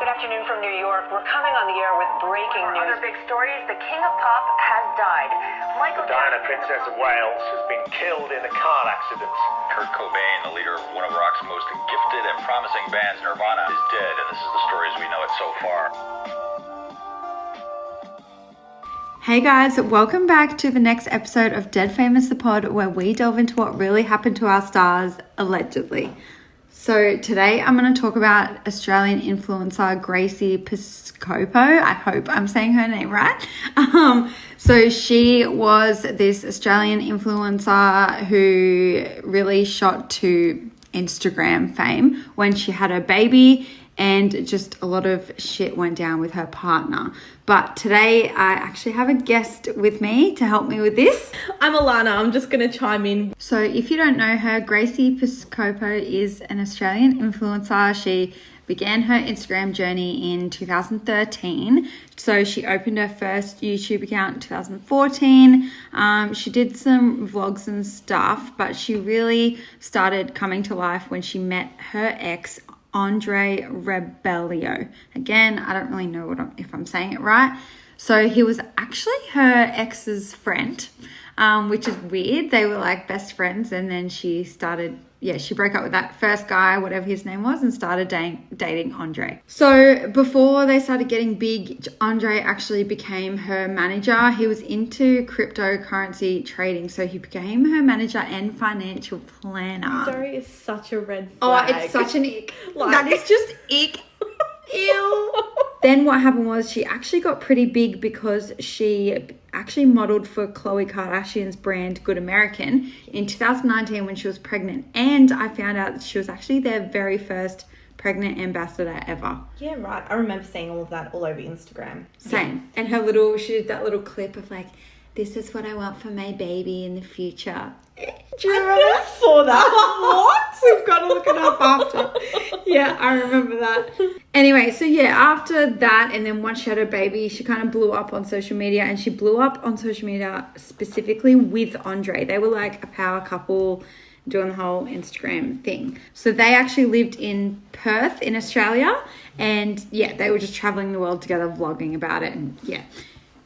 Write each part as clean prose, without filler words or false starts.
Good afternoon from New York. We're coming on the air with breaking news. Other big stories, the King of Pop has died. Diana, Princess of Wales, has been killed in a car accident. Kurt Cobain, the leader of one of rock's most gifted and promising bands, Nirvana, is dead, and this is the story as we know it so far. Hey guys, welcome back to the next episode of Dead Famous the Pod, where we delve into what really happened to our stars, allegedly. So today I'm going to talk about Australian influencer Gracie Piscopo. I hope I'm saying her name right. So she was this Australian influencer who really shot to Instagram fame when she had her baby, and just a lot of shit went down with her partner. But today I actually have a guest with me to help me with this. I'm Alana. I'm just going to chime in. So if you don't know her, Gracie Piscopo is an Australian influencer. She began her Instagram journey in 2013. So she opened her first YouTube account in 2014. She did some vlogs and stuff, but she really started coming to life when she met her ex, Andre Rebellio. Again, I don't really know if I'm saying it right. So he was actually her ex's friend, which is weird. They were like best friends, and then she broke up with that first guy, whatever his name was, and started dating Andre. So before they started getting big, Andre actually became her manager. He was into cryptocurrency trading, so he became her manager and financial planner. Sorry, is such a red flag. Oh, it's such an ick. That is just ick. Ew. Then what happened was she actually got pretty big because she actually modeled for Khloe Kardashian's brand Good American in 2019 when she was pregnant. And I found out that she was actually their very first pregnant ambassador ever. Yeah, right. I remember seeing all of that all over Instagram. Same. And she did that little clip of like, this is what I want for my baby in the future. Do you remember? I saw that. What? We've got to look it up after. Yeah, I remember that. Anyway, so yeah, after that, and then once she had her baby, she kind of blew up on social media, and she blew up on social media specifically with Andre. They were like a power couple doing the whole Instagram thing. So they actually lived in Perth in Australia, and yeah, they were just traveling the world together, vlogging about it, and yeah.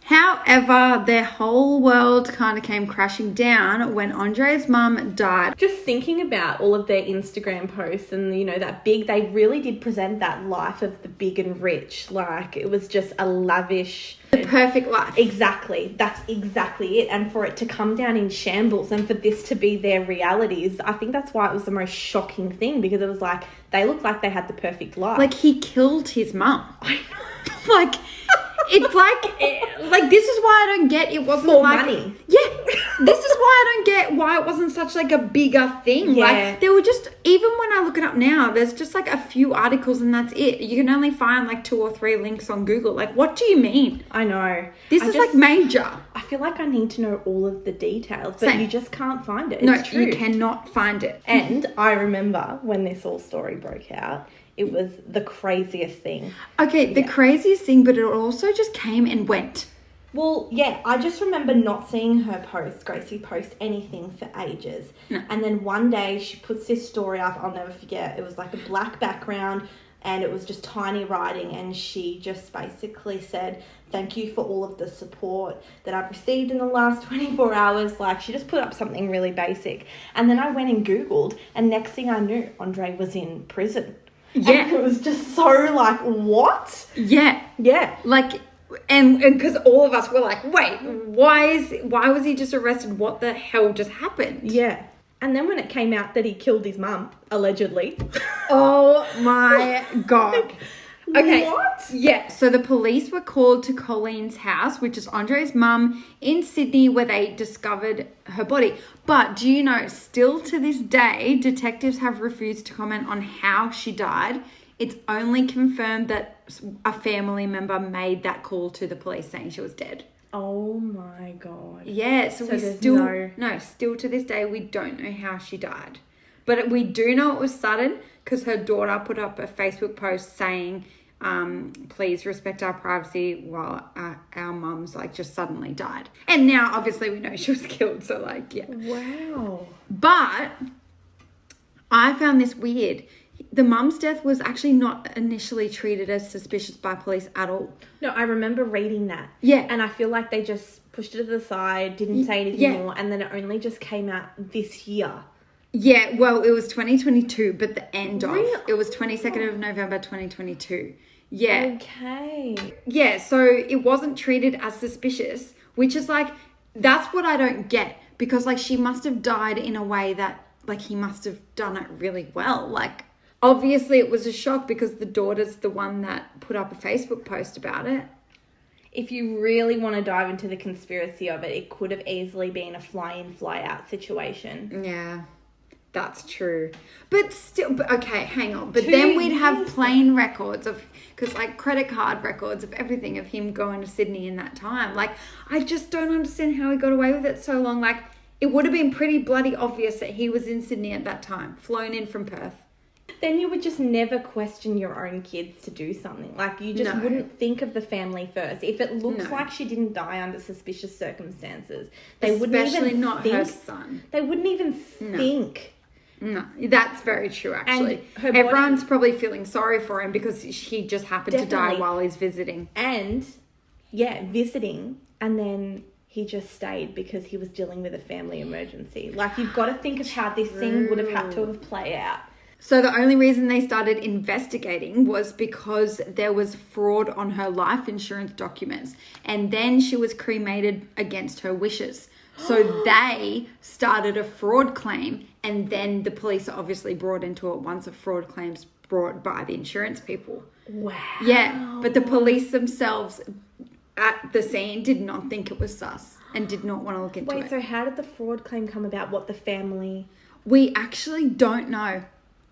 However, their whole world kind of came crashing down when Andre's mum died. Just thinking about all of their Instagram posts and, you know, they really did present that life of the big and rich. Like, it was just a lavish... The perfect life. Exactly. That's exactly it. And for it to come down in shambles and for this to be their realities, I think that's why it was the most shocking thing, because it was like, they looked like they had the perfect life. Like, he killed his mum. Like... It's like this is why I don't get it wasn't more like money. Yeah, this is why I don't get why it wasn't such like a bigger thing. Yeah. Like there were just, even when I look it up now, there's just like a few articles and that's it. You can only find like 2 or 3 links on Google. Like, what do you mean? I know. This is like major. I feel like I need to know all of the details, but you just can't find it. No, it's true. you cannot find it. And I remember when this whole story broke out, it was the craziest thing. Okay, the craziest thing, but it also just came and went. Well, yeah, I just remember not seeing her Gracie post anything for ages. No. And then one day she puts this story up, I'll never forget. It was like a black background and it was just tiny writing, and she just basically said, thank you for all of the support that I've received in the last 24 hours. Like, she just put up something really basic. And then I went and Googled, and next thing I knew, Andre was in prison. Yeah. And it was just so like, what? Yeah. Yeah. Like, and because all of us were like, wait, why was he just arrested? What the hell just happened? Yeah. And then when it came out that he killed his mum, allegedly. Oh my God. Okay. What? Yeah. So the police were called to Colleen's house, which is Andre's mum, in Sydney, where they discovered her body. But do you know, still to this day, detectives have refused to comment on how she died. It's only confirmed that a family member made that call to the police saying she was dead. Oh my God. Yeah. So we still to this day, we don't know how she died. But we do know it was sudden, because her daughter put up a Facebook post saying, please respect our privacy while our mums like just suddenly died. And now obviously we know she was killed. So like, yeah. Wow. But I found this weird. the mum's death was actually not initially treated as suspicious by police at all. No, I remember reading that. Yeah. And I feel like they just pushed it to the side, didn't say anything more, and then it only just came out this year. Yeah, well, it was 2022, but the end of. Really? It was 22nd of November 2022. Yeah. Okay. Yeah, so it wasn't treated as suspicious, which is like, that's what I don't get. Because, like, she must have died in a way that, like, he must have done it really well. Like, obviously it was a shock because the daughter's the one that put up a Facebook post about it. If you really want to dive into the conspiracy of it, it could have easily been a fly-in, fly-out situation. Yeah, that's true. But still, okay, hang on. But 2 then we'd have years. plain records of, because like credit card records of everything of him going to Sydney in that time. Like, I just don't understand how he got away with it so long. Like, it would have been pretty bloody obvious that he was in Sydney at that time, flown in from Perth. Then you would just never question your own kids to do something. Like, you just wouldn't think of the family first. If it looks like she didn't die under suspicious circumstances, they wouldn't Especially even not think. her son. They wouldn't even think. No, that's very true, actually. And her body- Everyone's probably feeling sorry for him because he just happened to die Definitely. while he's visiting. And, yeah, visiting, and then he just stayed because he was dealing with a family emergency. Like, you've got to think of how this thing would have had to have played out. So the only reason they started investigating was because there was fraud on her life insurance documents. And then she was cremated against her wishes. So they started a fraud claim, and then the police are obviously brought into it once a fraud claim's brought by the insurance people. Wow. Yeah, but the police themselves at the scene did not think it was sus and did not want to look into it. Wait, so how did the fraud claim come about? What, the family? We actually don't know.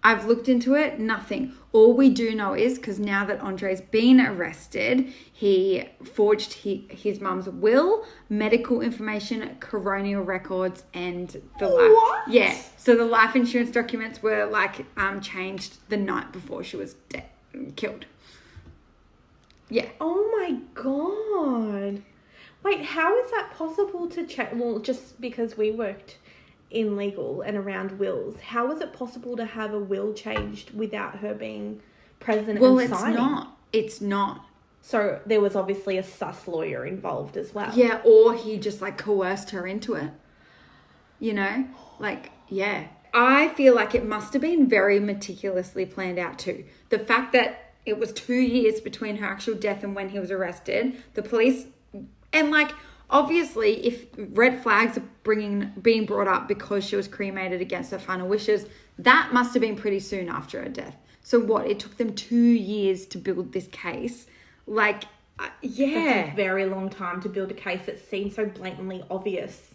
I've looked into it, nothing. All we do know is, because now that Andre's been arrested, he forged his mum's will, medical information, coronial records, and the life. What? Yeah. So the life insurance documents were like changed the night before she was killed. Yeah. Oh my God. Wait, how is that possible to check? Well, just because we worked in legal and around wills, how is it possible to have a will changed without her being present and signing? It's not. So there was obviously a sus lawyer involved as well. Yeah, or he just like coerced her into it. You know? Like, yeah. I feel like it must have been very meticulously planned out too. The fact that it was 2 years between her actual death and when he was arrested, the police, and like, obviously, if red flags are being brought up because she was cremated against her final wishes, that must have been pretty soon after her death. So what? It took them 2 years to build this case. Like, yeah. That's a very long time to build a case that seems so blatantly obvious.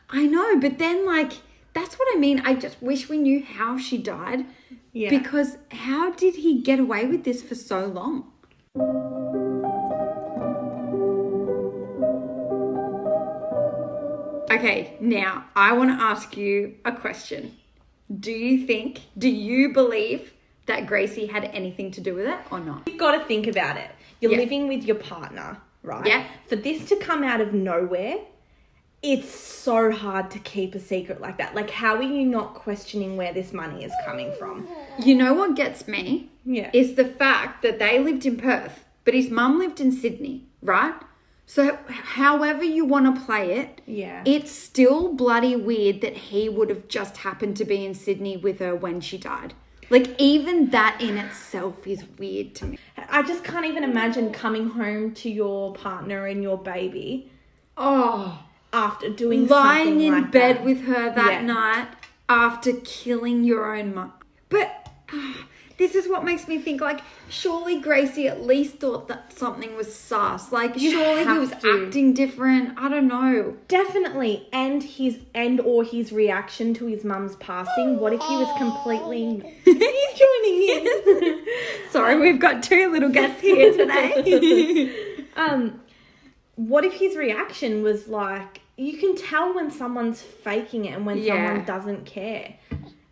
I know, but then, like, that's what I mean. I just wish we knew how she died. Yeah. Because how did he get away with this for so long? Okay, now I want to ask you a question. Do you believe that Gracie had anything to do with it or not? You've got to think about it. You're Yeah. living with your partner, right? Yeah. For this to come out of nowhere, it's so hard to keep a secret like that. Like, how are you not questioning where this money is coming from? You know what gets me? Yeah. Is the fact that they lived in Perth, but his mum lived in Sydney, right? So however you want to play it, Yeah. it's still bloody weird that he would have just happened to be in Sydney with her when she died. Like, even that in itself is weird to me. I just can't even imagine coming home to your partner and your baby Oh, after doing lying something in like bed that. with her that Yeah. night after killing your own mum. But this is what makes me think, like, surely Gracie at least thought that something was sus. Like, You surely he have was to. acting different. I don't know. Definitely. And his reaction to his mum's passing. What if he was completely... He's joining in. Sorry, we've got two little guests here today. What if his reaction was like, you can tell when someone's faking it and when Yeah. someone doesn't care.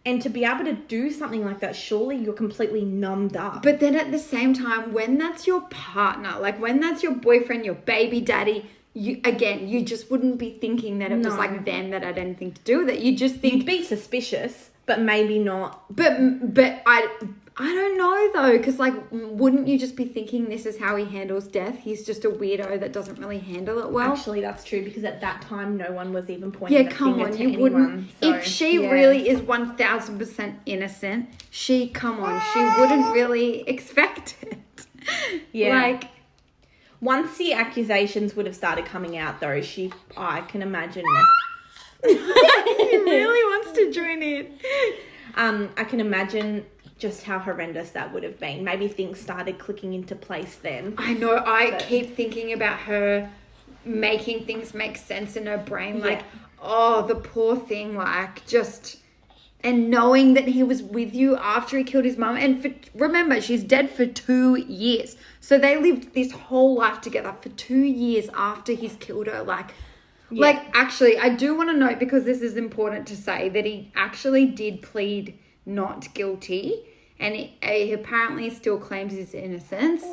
And to be able to do something like that, surely you're completely numbed up. But then at the same time, when that's your partner, like when that's your boyfriend, your baby daddy, you just wouldn't be thinking that it was No. like them that had anything to do with it. You just think, You'd be suspicious, but maybe not. but I don't know though, because like, wouldn't you just be thinking this is how he handles death? He's just a weirdo that doesn't really handle it well. Actually, that's true, because at that time, no one was even pointing Yeah, the come finger on, to you anyone. wouldn't. So, If she yeah. really is 1000% innocent, she wouldn't really expect it. Yeah. Like, Once the accusations would have started coming out, though, I can imagine. he really wants to join in. I can imagine just how horrendous that would have been. Maybe things started clicking into place then. I know, I keep thinking about her making things make sense in her brain. Like, oh, the poor thing, like, just... And knowing that he was with you after he killed his mum. And remember, she's dead for 2 years. So they lived this whole life together for 2 years after he's killed her. Like, actually, I do want to note, because this is important to say, that he actually did plead not guilty. And he apparently still claims his innocence.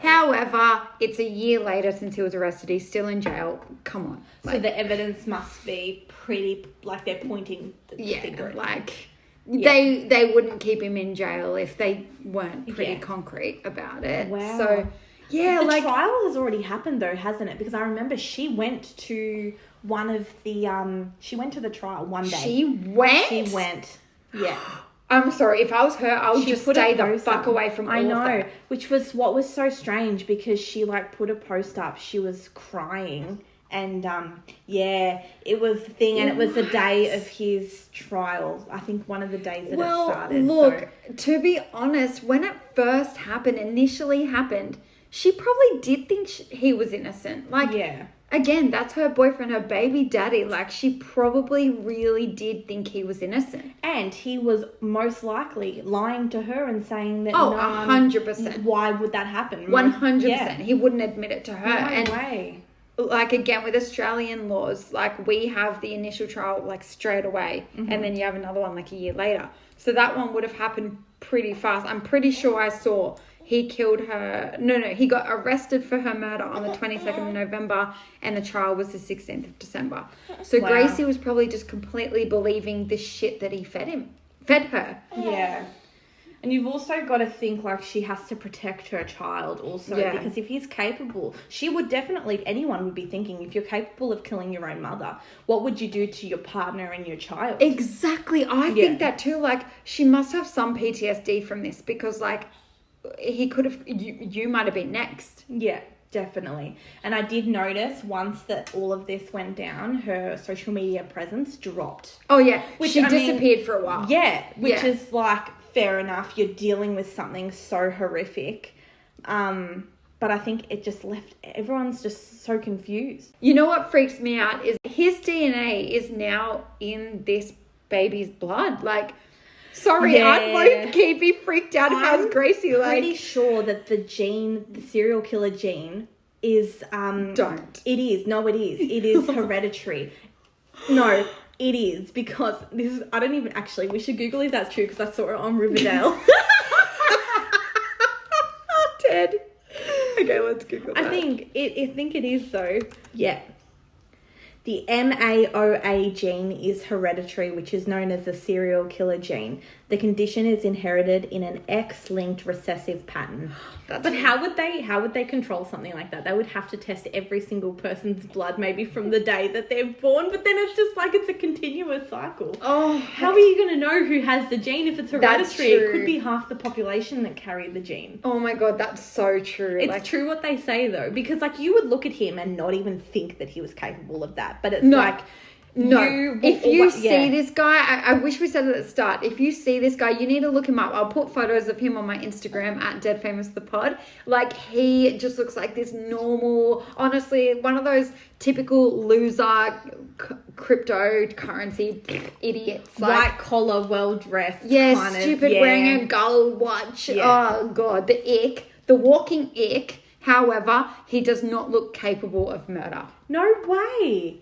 However, it's a year later since he was arrested. He's still in jail. Come on. So the evidence must be pretty, like, they're pointing the finger. They wouldn't keep him in jail if they weren't pretty concrete about it. Wow. So, yeah, the trial has already happened, though, hasn't it? Because I remember she went to she went to the trial one day. She went? Yeah. I'm sorry, if I was her, I would just stay the fuck away from all of that. I know, which was what was so strange, because she, like, put a post up. She was crying, and, it was the thing, and it was the day of his trial. I think one of the days that it started. Look, to be honest, when it first initially happened, she probably did think he was innocent. Like, again, that's her boyfriend, her baby daddy. Like, she probably really did think he was innocent. And he was most likely lying to her and saying that, 100%. Why would that happen? 100%. Yeah. He wouldn't admit it to her. No way. Like, again, with Australian laws, like, we have the initial trial, like, straight away. And then you have another one, like, a year later. So that one would have happened pretty fast. I'm pretty sure I saw... He killed her. He got arrested for her murder on the 22nd of November, and the trial was the 16th of December. So Gracie was probably just completely believing the shit that he fed her. Yeah. And you've also got to think, like, she has to protect her child also. Yeah. Because if he's capable, anyone would be thinking, if you're capable of killing your own mother, what would you do to your partner and your child? Exactly. I think that too. Like, she must have some PTSD from this, because, like, he could have, you might have been next. Yeah, definitely. And I did notice once that all of this went down, her social media presence dropped. Oh, yeah. She disappeared for a while. Yeah, which is, like, fair enough. You're dealing with something so horrific. But I think it just left, everyone's just so confused. You know what freaks me out is his DNA is now in this baby's blood. Like, sorry, I'm low-key be freaked out if I was Gracie. Like, I'm pretty sure that the serial killer gene is... Don't. It is. No, it is. It is hereditary. No, it is, because this is... I don't even... Actually, we should Google if that's true, because I saw it on Riverdale. Ted. Okay, let's Google that. I think it is, though. Yeah. The MAOA gene is hereditary, which is known as the serial killer gene. The condition is inherited in an X-linked recessive pattern. But how would they control something like that? They would have to test every single person's blood, maybe from the day that they're born, but then it's just like it's a continuous cycle. Oh, how are you going to know who has the gene if it's hereditary? That's true. It could be half the population that carry the gene. Oh my God, that's so true. It's true what they say, though, because, like, you would look at him and not even think that he was capable of that. But it's if you see this guy, I wish we said it at the start. If you see this guy, you need to look him up. I'll put photos of him on my Instagram at @deadfamousthepod. Like, he just looks like this normal, honestly, one of those typical loser cryptocurrency idiots. Like, white collar, well dressed. Yeah, stupid, wearing a gold watch. Yeah. Oh God, the ick, the walking ick. However, he does not look capable of murder. No way.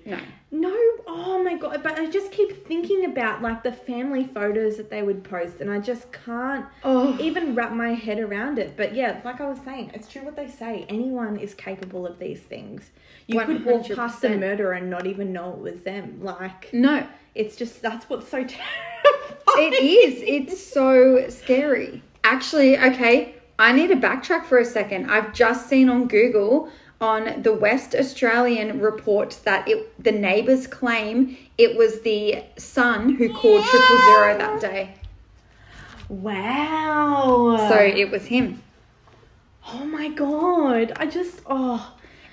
No. Oh my God. But I just keep thinking about, like, the family photos that they would post, and I just can't even wrap my head around it. But yeah, like I was saying, it's true what they say. Anyone is capable of these things. You 100%. Could walk past a murderer and not even know it was them. Like, no. It's just, that's what's so terrifying. It is. It's so scary. actually, okay, I need to backtrack for a second. I've just seen on Google on the West Australian report that the neighbours claim it was the son who called 000 that day. Wow. So it was him. Oh my God.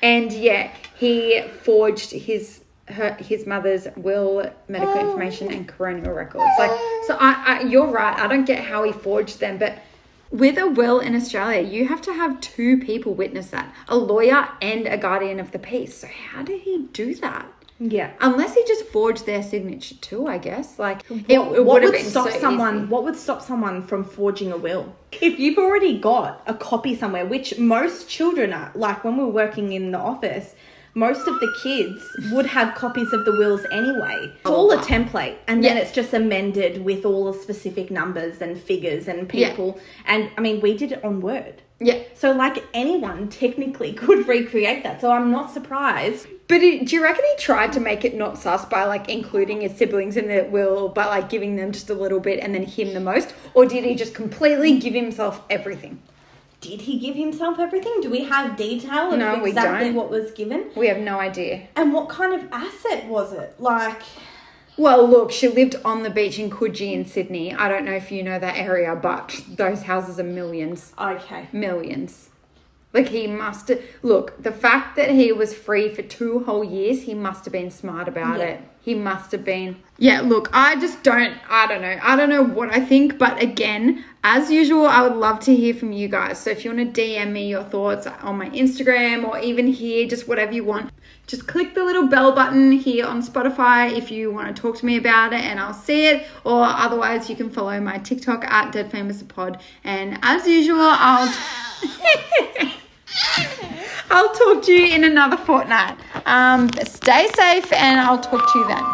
And yeah, he forged his mother's will, medical information, and coronial records. Like, so I you're right. I don't get how he forged them, but with a will in Australia, you have to have 2 people witness that, a lawyer and a guardian of the peace. So how did he do that? Yeah. Unless he just forged their signature too, I guess. Like, What would stop someone from forging a will? If you've already got a copy somewhere, which most children are, like when we're working in the office, most of the kids would have copies of the wills anyway. It's all a template, and then it's just amended with all the specific numbers and figures and people. Yeah. And I mean, we did it on Word. Yeah. So like anyone technically could recreate that. So I'm not surprised. But do you reckon he tried to make it not sus by like including his siblings in the will, but like giving them just a little bit and then him the most? Or did he just completely give himself everything? Did he give himself everything? Do we have detail of exactly what was given? We have no idea. And what kind of asset was it? Like... Well, look, she lived on the beach in Coogee in Sydney. I don't know if you know that area, but those houses are millions. Okay. Millions. Like, he must have... Look, the fact that he was free for 2 whole years, he must have been smart about it. He must have been... Yeah, look, I don't know. I don't know what I think, but again, as usual, I would love to hear from you guys. So if you want to DM me your thoughts on my Instagram or even here, just whatever you want, just click the little bell button here on Spotify if you want to talk to me about it and I'll see it. Or otherwise, you can follow my TikTok at deadfamouspod. And as usual, I'll talk to you in another fortnight. Stay safe and I'll talk to you then.